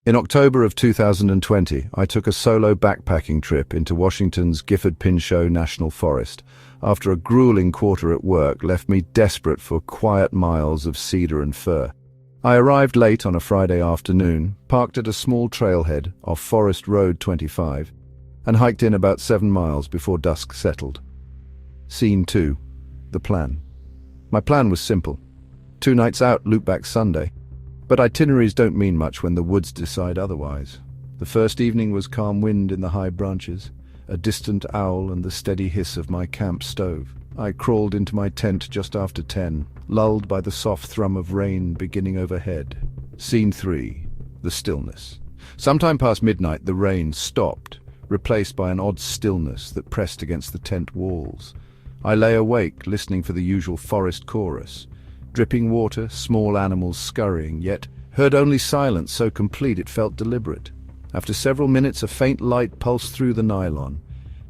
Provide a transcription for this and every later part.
In October of 2020, I took a solo backpacking trip into Washington's Gifford-Pinchot National Forest. After a grueling quarter at work left me desperate for quiet miles of cedar and fir. I arrived late on a Friday afternoon, parked at a small trailhead off Forest Road 25, and hiked in about 7 miles before dusk settled. Scene 2. The plan. My plan was simple. 2 nights out, loop back Sunday. But itineraries don't mean much when the woods decide otherwise. The first evening was calm wind in the high branches, a distant owl and the steady hiss of my camp stove. I crawled into my tent just after 10, lulled by the soft thrum of rain beginning overhead. Scene 3. The stillness. Sometime past midnight the rain stopped, replaced by an odd stillness that pressed against the tent walls. I lay awake, listening for the usual forest chorus. Dripping water, small animals scurrying, yet heard only silence so complete it felt deliberate. After several minutes a faint light pulsed through the nylon.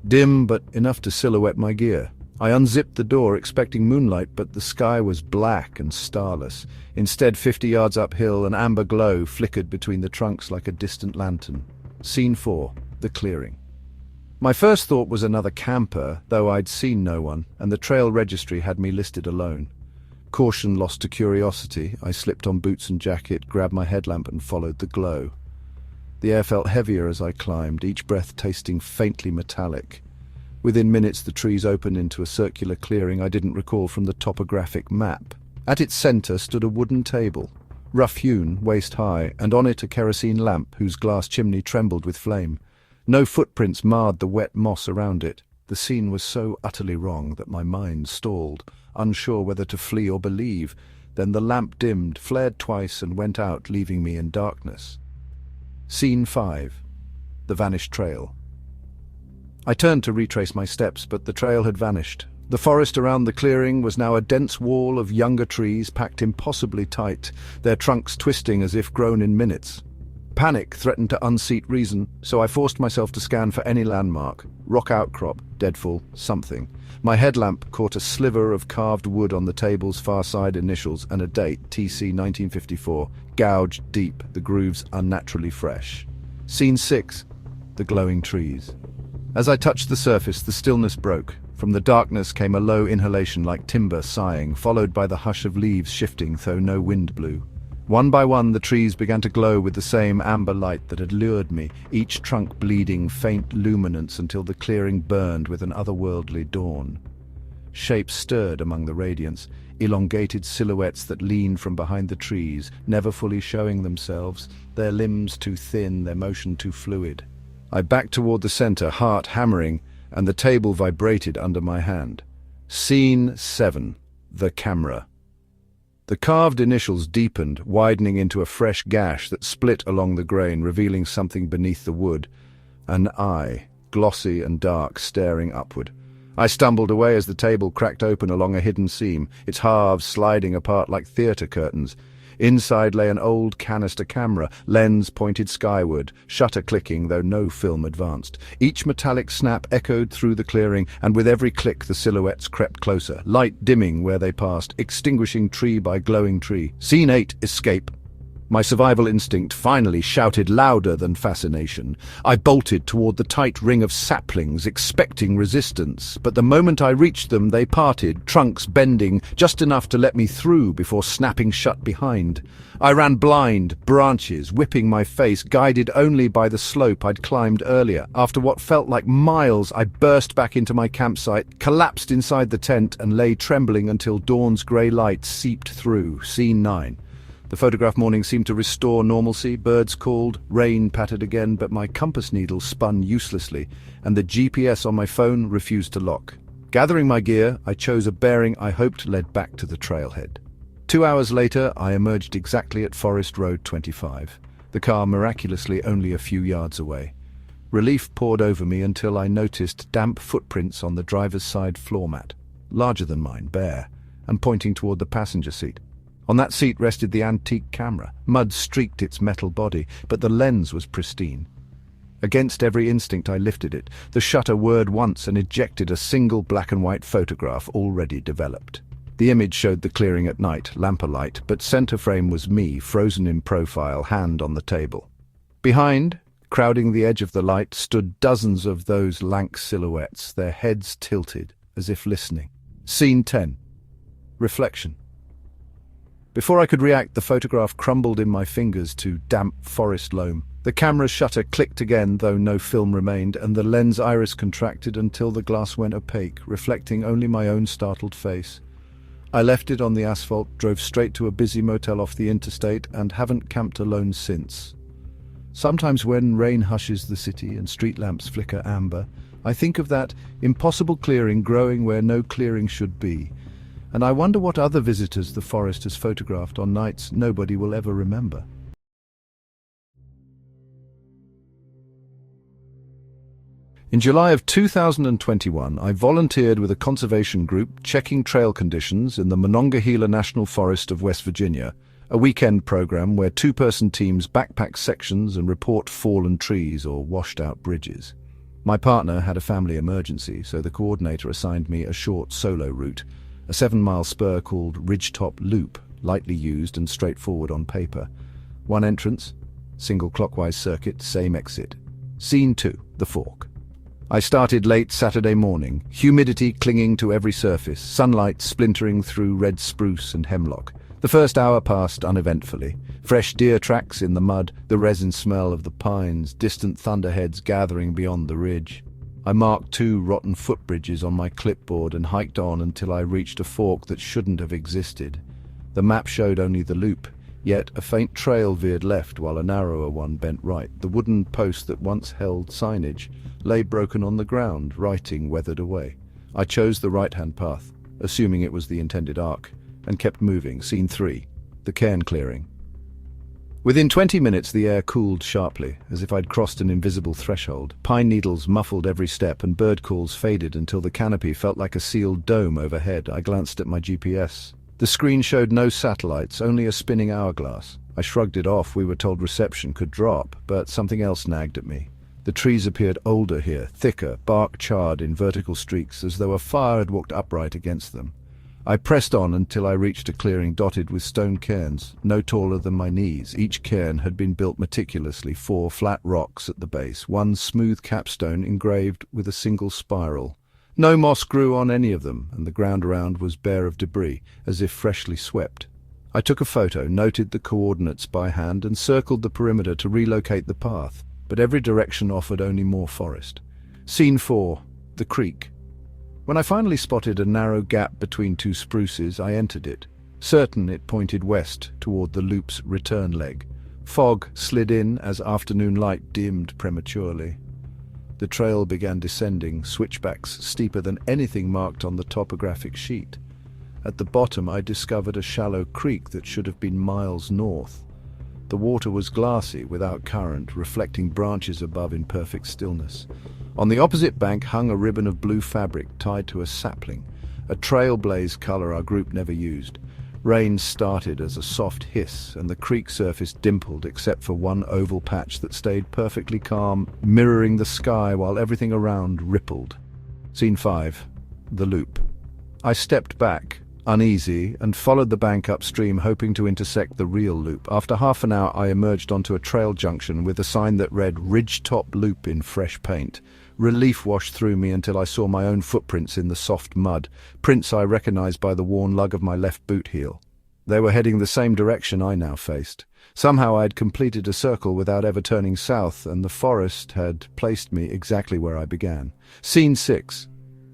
Dim, but enough to silhouette my gear. I unzipped the door expecting moonlight, but the sky was black and starless. Instead, 50 yards uphill, an amber glow flickered between the trunks like a distant lantern. Scene 4. The clearing. My first thought was another camper, though I'd seen no one, and the trail registry had me listed alone. Caution lost to curiosity, I slipped on boots and jacket, grabbed my headlamp and followed the glow. The air felt heavier as I climbed, each breath tasting faintly metallic. Within minutes the trees opened into a circular clearing I didn't recall from the topographic map. At its center stood a wooden table, rough-hewn, waist-high, and on it a kerosene lamp whose glass chimney trembled with flame. No footprints marred the wet moss around it. The scene was so utterly wrong that my mind stalled, unsure whether to flee or believe. Then the lamp dimmed, flared twice, and went out, leaving me in darkness. Scene 5. The vanished trail. I turned to retrace my steps, but the trail had vanished. The forest around the clearing was now a dense wall of younger trees packed impossibly tight, their trunks twisting as if grown in minutes. Panic threatened to unseat reason, so I forced myself to scan for any landmark. Rock outcrop, deadfall, something. My headlamp caught a sliver of carved wood on the table's far side initials and a date, TC 1954, gouged deep, the grooves unnaturally fresh. Scene 6. The glowing trees. As I touched the surface, the stillness broke. From the darkness came a low inhalation like timber sighing, followed by the hush of leaves shifting though no wind blew. One by one the trees began to glow with the same amber light that had lured me, each trunk bleeding faint luminance until the clearing burned with an otherworldly dawn. Shapes stirred among the radiance, elongated silhouettes that leaned from behind the trees, never fully showing themselves, their limbs too thin, their motion too fluid. I backed toward the center, heart hammering, and the table vibrated under my hand. Scene 7. The camera. The carved initials deepened, widening into a fresh gash that split along the grain, revealing something beneath the wood. An eye, glossy and dark, staring upward. I stumbled away as the table cracked open along a hidden seam, its halves sliding apart like theater curtains. Inside lay an old canister camera, lens pointed skyward, shutter clicking though no film advanced. Each metallic snap echoed through the clearing, and with every click the silhouettes crept closer, light dimming where they passed, extinguishing tree by glowing tree. Scene 8. Escape. My survival instinct finally shouted louder than fascination. I bolted toward the tight ring of saplings, expecting resistance, but the moment I reached them they parted, trunks bending, just enough to let me through before snapping shut behind. I ran blind, branches whipping my face, guided only by the slope I'd climbed earlier. After what felt like miles, I burst back into my campsite, collapsed inside the tent, and lay trembling until dawn's grey light seeped through. Scene 9. The photograph morning seemed to restore normalcy. Birds called, rain pattered again, but my compass needle spun uselessly, and the GPS on my phone refused to lock. Gathering my gear, I chose a bearing I hoped led back to the trailhead. 2 hours later, I emerged exactly at Forest Road 25, the car miraculously only a few yards away. Relief poured over me until I noticed damp footprints on the driver's side floor mat, larger than mine, bare, and pointing toward the passenger seat. On that seat rested the antique camera. Mud streaked its metal body, but the lens was pristine. Against every instinct I lifted it. The shutter whirred once and ejected a single black and white photograph already developed. The image showed the clearing at night, lamp alight, but center frame was me, frozen in profile, hand on the table. Behind, crowding the edge of the light, stood dozens of those lank silhouettes, their heads tilted, as if listening. Scene 10. Reflection. Before I could react, the photograph crumbled in my fingers to damp forest loam. The camera's shutter clicked again, though no film remained, and the lens iris contracted until the glass went opaque, reflecting only my own startled face. I left it on the asphalt, drove straight to a busy motel off the interstate, and haven't camped alone since. Sometimes when rain hushes the city and street lamps flicker amber, I think of that impossible clearing growing where no clearing should be, and I wonder what other visitors the forest has photographed on nights nobody will ever remember. In July of 2021, I volunteered with a conservation group checking trail conditions in the Monongahela National Forest of West Virginia, a weekend program where two-person teams backpack sections and report fallen trees or washed-out bridges. My partner had a family emergency, so the coordinator assigned me a short solo route, a 7-mile spur called Ridgetop Loop, lightly used and straightforward on paper. One entrance, single clockwise circuit, same exit. Scene 2, the fork. I started late Saturday morning, humidity clinging to every surface, sunlight splintering through red spruce and hemlock. The first hour passed uneventfully. Fresh deer tracks in the mud, the resin smell of the pines, distant thunderheads gathering beyond the ridge. I marked 2 rotten footbridges on my clipboard and hiked on until I reached a fork that shouldn't have existed. The map showed only the loop, yet a faint trail veered left while a narrower one bent right. The wooden post that once held signage lay broken on the ground, writing weathered away. I chose the right-hand path, assuming it was the intended arc, and kept moving. Scene 3, the cairn clearing. Within 20 minutes the air cooled sharply, as if I'd crossed an invisible threshold. Pine needles muffled every step and bird calls faded until the canopy felt like a sealed dome overhead. I glanced at my GPS. The screen showed no satellites, only a spinning hourglass. I shrugged it off. We were told reception could drop, but something else nagged at me. The trees appeared older here, thicker, bark charred in vertical streaks, as though a fire had walked upright against them. I pressed on until I reached a clearing dotted with stone cairns, no taller than my knees. Each cairn had been built meticulously, 4 flat rocks at the base, one smooth capstone engraved with a single spiral. No moss grew on any of them, and the ground around was bare of debris, as if freshly swept. I took a photo, noted the coordinates by hand, and circled the perimeter to relocate the path, but every direction offered only more forest. Scene 4, the creek. When I finally spotted a narrow gap between 2 spruces, I entered it, certain it pointed west toward the loop's return leg. Fog slid in as afternoon light dimmed prematurely. The trail began descending, switchbacks steeper than anything marked on the topographic sheet. At the bottom I discovered a shallow creek that should have been miles north. The water was glassy, without current, reflecting branches above in perfect stillness. On the opposite bank hung a ribbon of blue fabric tied to a sapling, a trailblaze color our group never used. Rain started as a soft hiss, and the creek surface dimpled except for one oval patch that stayed perfectly calm, mirroring the sky while everything around rippled. Scene 5, the loop. I stepped back, uneasy, and followed the bank upstream, hoping to intersect the real loop. After half an hour I emerged onto a trail junction with a sign that read Ridgetop Loop in fresh paint. Relief washed through me until I saw my own footprints in the soft mud, prints I recognized by the worn lug of my left boot heel. They were heading the same direction I now faced. Somehow I had completed a circle without ever turning south, and the forest had placed me exactly where I began. Scene 6.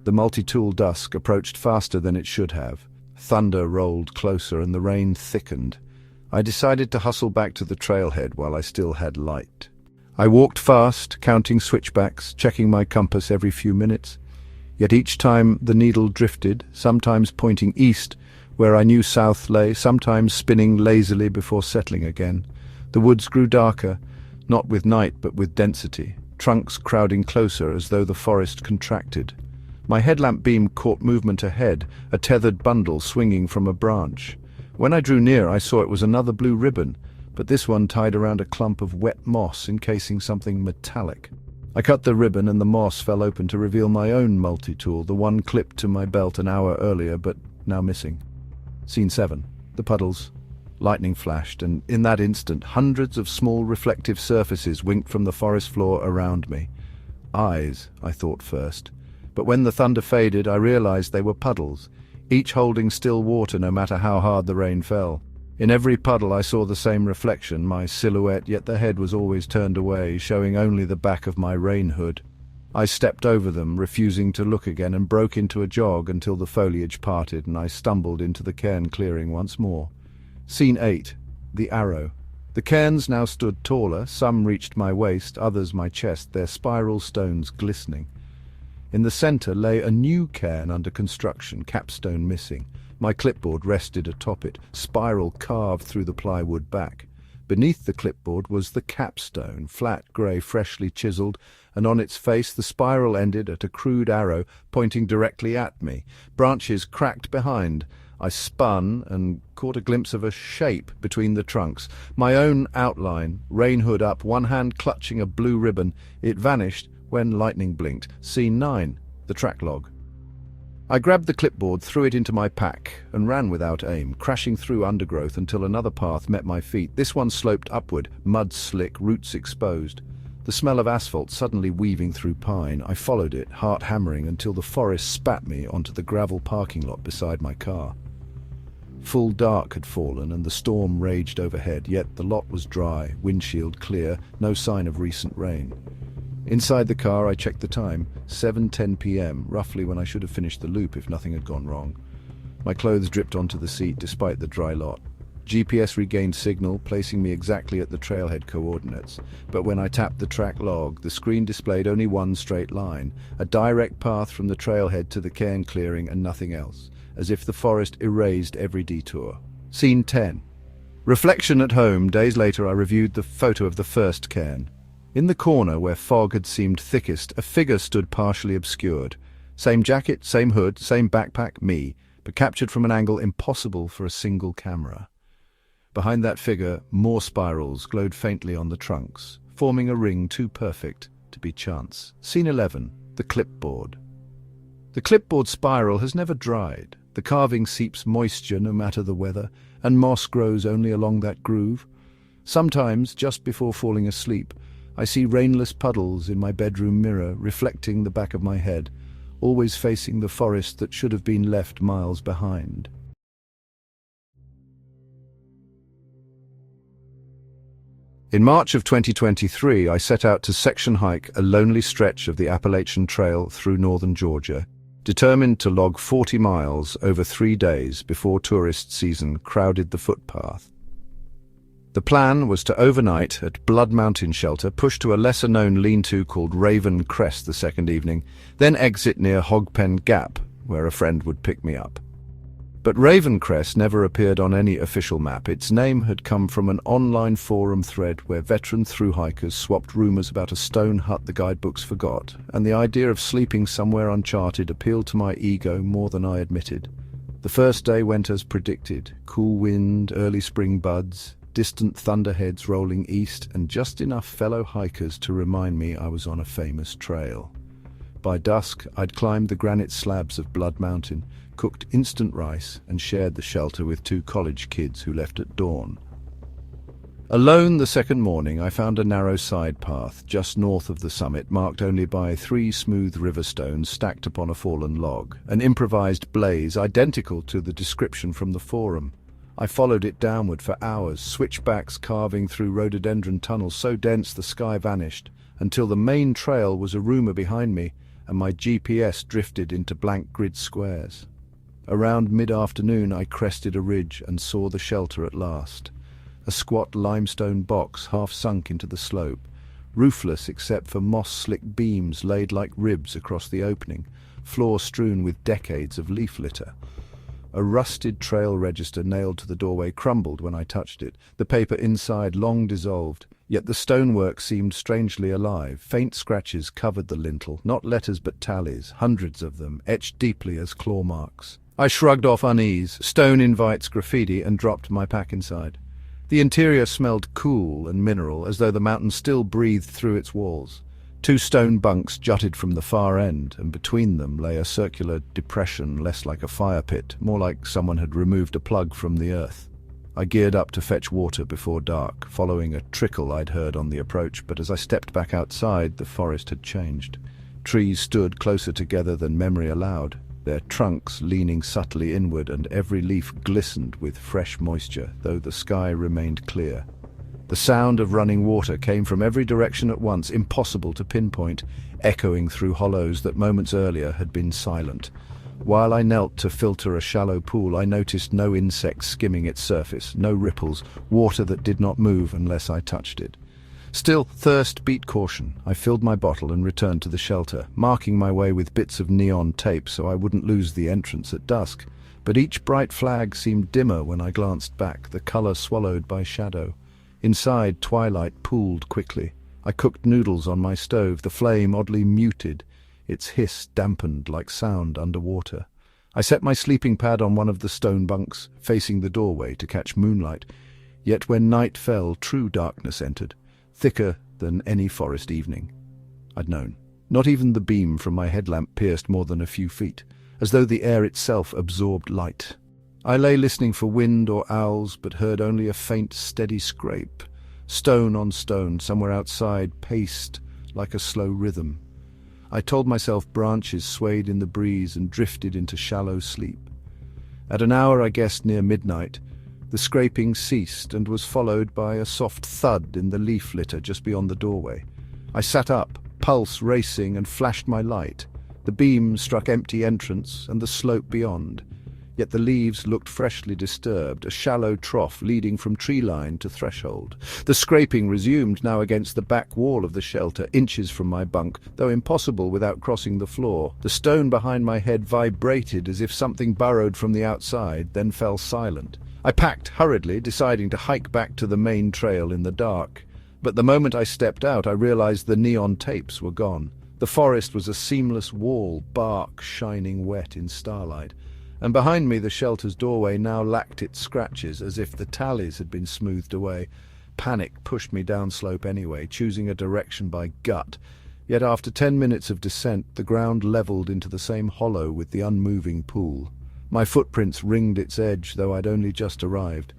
The multi-tool dusk approached faster than it should have. Thunder rolled closer and the rain thickened. I decided to hustle back to the trailhead while I still had light. I walked fast, counting switchbacks, checking my compass every few minutes. Yet each time the needle drifted, sometimes pointing east, where I knew south lay, sometimes spinning lazily before settling again. The woods grew darker, not with night but with density, trunks crowding closer as though the forest contracted. My headlamp beam caught movement ahead, a tethered bundle swinging from a branch. When I drew near, I saw it was another blue ribbon, but this one tied around a clump of wet moss encasing something metallic. I cut the ribbon and the moss fell open to reveal my own multi-tool, the one clipped to my belt an hour earlier but now missing. Scene 7. The puddles. Lightning flashed, and in that instant, hundreds of small reflective surfaces winked from the forest floor around me. Eyes, I thought first. But when the thunder faded, I realized they were puddles, each holding still water no matter how hard the rain fell. In every puddle I saw the same reflection, my silhouette, yet the head was always turned away, showing only the back of my rain hood. I stepped over them, refusing to look again, and broke into a jog until the foliage parted and I stumbled into the cairn clearing once more. Scene 8. The Arrow. The cairns now stood taller, some reached my waist, others my chest, their spiral stones glistening. In the centre lay a new cairn under construction, capstone missing. My clipboard rested atop it, spiral carved through the plywood back. Beneath the clipboard was the capstone, flat grey, freshly chiselled, and on its face the spiral ended at a crude arrow pointing directly at me. Branches cracked behind. I spun and caught a glimpse of a shape between the trunks. My own outline, rain hood up, one hand clutching a blue ribbon. It vanished when lightning blinked. Scene 9. The track log. I grabbed the clipboard, threw it into my pack, and ran without aim, crashing through undergrowth until another path met my feet. This one sloped upward, mud slick, roots exposed. The smell of asphalt suddenly weaving through pine. I followed it, heart hammering, until the forest spat me onto the gravel parking lot beside my car. Full dark had fallen and the storm raged overhead, yet the lot was dry, windshield clear, no sign of recent rain. Inside the car I checked the time, 7:10 p.m, roughly when I should have finished the loop if nothing had gone wrong. My clothes dripped onto the seat despite the dry lot. GPS regained signal, placing me exactly at the trailhead coordinates, but when I tapped the track log, the screen displayed only one straight line, a direct path from the trailhead to the cairn clearing and nothing else, as if the forest erased every detour. Scene 10. Reflection at home. Days later I reviewed the photo of the first cairn. In the corner where fog had seemed thickest, a figure stood partially obscured. Same jacket, same hood, same backpack, me, but captured from an angle impossible for a single camera. Behind that figure, more spirals glowed faintly on the trunks, forming a ring too perfect to be chance. Scene 11. The clipboard. The clipboard spiral has never dried. The carving seeps moisture no matter the weather, and moss grows only along that groove. Sometimes, just before falling asleep, I see rainless puddles in my bedroom mirror, reflecting the back of my head, always facing the forest that should have been left miles behind. In March of 2023, I set out to section hike a lonely stretch of the Appalachian Trail through northern Georgia, determined to log 40 miles over 3 days before tourist season crowded the footpath. The plan was to overnight at Blood Mountain Shelter, push to a lesser-known lean-to called Raven Crest the second evening, then exit near Hogpen Gap, where a friend would pick me up. But Raven Crest never appeared on any official map. Its name had come from an online forum thread where veteran thru-hikers swapped rumors about a stone hut the guidebooks forgot, and the idea of sleeping somewhere uncharted appealed to my ego more than I admitted. The first day went as predicted. Cool wind, early spring buds, distant thunderheads rolling east, and just enough fellow hikers to remind me I was on a famous trail. By dusk, I'd climbed the granite slabs of Blood Mountain, cooked instant rice, and shared the shelter with 2 college kids who left at dawn. Alone the second morning, I found a narrow side path just north of the summit, marked only by 3 smooth river stones stacked upon a fallen log, an improvised blaze identical to the description from the forum. I followed it downward for hours, switchbacks carving through rhododendron tunnels so dense the sky vanished, until the main trail was a rumour behind me, and my GPS drifted into blank grid squares. Around mid-afternoon I crested a ridge and saw the shelter at last. A squat limestone box half sunk into the slope, roofless except for moss-slick beams laid like ribs across the opening, floor strewn with decades of leaf litter. A rusted trail register nailed to the doorway crumbled when I touched it, the paper inside long dissolved, yet the stonework seemed strangely alive. Faint scratches covered the lintel, not letters but tallies, hundreds of them, etched deeply as claw marks. I shrugged off unease, stone invites graffiti, and dropped my pack inside. The interior smelled cool and mineral, as though the mountain still breathed through its walls. 2 stone bunks jutted from the far end, and between them lay a circular depression less like a fire pit, more like someone had removed a plug from the earth. I geared up to fetch water before dark, following a trickle I'd heard on the approach, but as I stepped back outside, the forest had changed. Trees stood closer together than memory allowed, their trunks leaning subtly inward, and every leaf glistened with fresh moisture, though the sky remained clear. The sound of running water came from every direction at once, impossible to pinpoint, echoing through hollows that moments earlier had been silent. While I knelt to filter a shallow pool, I noticed no insects skimming its surface, no ripples, water that did not move unless I touched it. Still, thirst beat caution. I filled my bottle and returned to the shelter, marking my way with bits of neon tape so I wouldn't lose the entrance at dusk. But each bright flag seemed dimmer when I glanced back, the color swallowed by shadow. Inside, twilight pooled quickly. I cooked noodles on my stove, the flame oddly muted, its hiss dampened like sound underwater. I set my sleeping pad on one of the stone bunks, facing the doorway to catch moonlight. Yet when night fell, true darkness entered, thicker than any forest evening I'd known. Not even the beam from my headlamp pierced more than a few feet, as though the air itself absorbed light. I lay listening for wind or owls, but heard only a faint, steady scrape. Stone on stone, somewhere outside, paced like a slow rhythm. I told myself branches swayed in the breeze and drifted into shallow sleep. At an hour I guessed near midnight, the scraping ceased and was followed by a soft thud in the leaf litter just beyond the doorway. I sat up, pulse racing, and flashed my light. The beam struck empty entrance and the slope beyond. Yet the leaves looked freshly disturbed, a shallow trough leading from tree line to threshold. The scraping resumed, now against the back wall of the shelter, inches from my bunk, though impossible without crossing the floor. The stone behind my head vibrated as if something burrowed from the outside, then fell silent. I packed hurriedly, deciding to hike back to the main trail in the dark. But the moment I stepped out, I realized the neon tapes were gone. The forest was a seamless wall, bark shining wet in starlight. And behind me the shelter's doorway now lacked its scratches, as if the tallies had been smoothed away. Panic pushed me downslope anyway, choosing a direction by gut. Yet after 10 minutes of descent, the ground leveled into the same hollow with the unmoving pool. My footprints ringed its edge, though I'd only just arrived.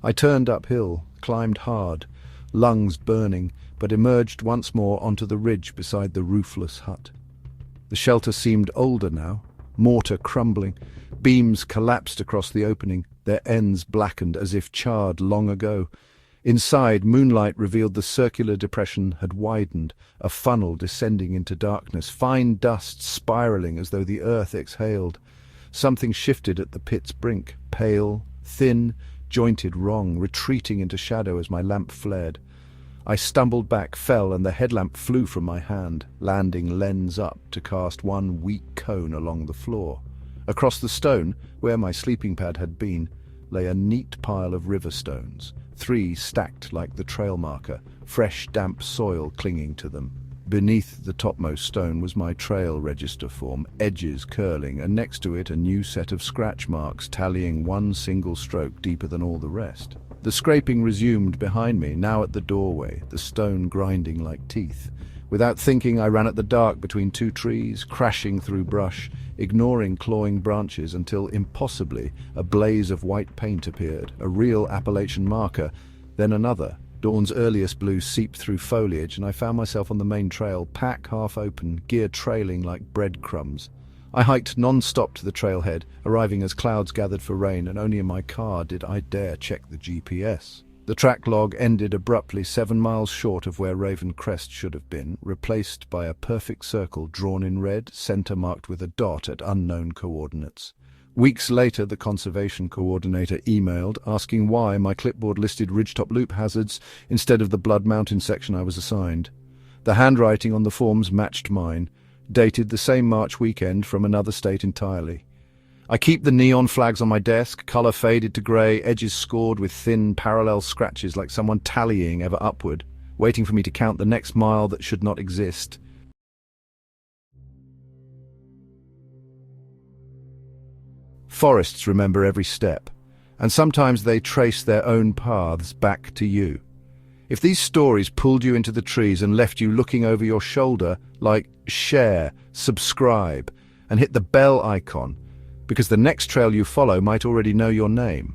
I turned uphill, climbed hard, lungs burning, but emerged once more onto the ridge beside the roofless hut. The shelter seemed older now, mortar crumbling. Beams collapsed across the opening, their ends blackened as if charred long ago. Inside, moonlight revealed the circular depression had widened, a funnel descending into darkness, fine dust spiraling as though the earth exhaled. Something shifted at the pit's brink, pale, thin, jointed wrong, retreating into shadow as my lamp flared. I stumbled back, fell, and the headlamp flew from my hand, landing lens up to cast one weak cone along the floor. Across the stone, where my sleeping pad had been, lay a neat pile of river stones, 3 stacked like the trail marker, fresh damp soil clinging to them. Beneath the topmost stone was my trail register form, edges curling, and next to it a new set of scratch marks tallying one single stroke deeper than all the rest. The scraping resumed behind me, now at the doorway, the stone grinding like teeth. Without thinking, I ran at the dark between 2 trees, crashing through brush, ignoring clawing branches until, impossibly, a blaze of white paint appeared, a real Appalachian marker, then another. Dawn's earliest blue seeped through foliage, and I found myself on the main trail, pack half open, gear trailing like breadcrumbs. I hiked non-stop to the trailhead, arriving as clouds gathered for rain, and only in my car did I dare check the GPS. The track log ended abruptly 7 miles short of where Raven Crest should have been, replaced by a perfect circle drawn in red, center marked with a dot at unknown coordinates. Weeks later, the conservation coordinator emailed, asking why my clipboard listed ridgetop loop hazards instead of the Blood Mountain section I was assigned. The handwriting on the forms matched mine, dated the same March weekend from another state entirely. I keep the neon flags on my desk, color faded to grey, edges scored with thin, parallel scratches like someone tallying ever upward, waiting for me to count the next mile that should not exist. Forests remember every step, and sometimes they trace their own paths back to you. If these stories pulled you into the trees and left you looking over your shoulder, like share, subscribe, and hit the bell icon, because the next trail you follow might already know your name.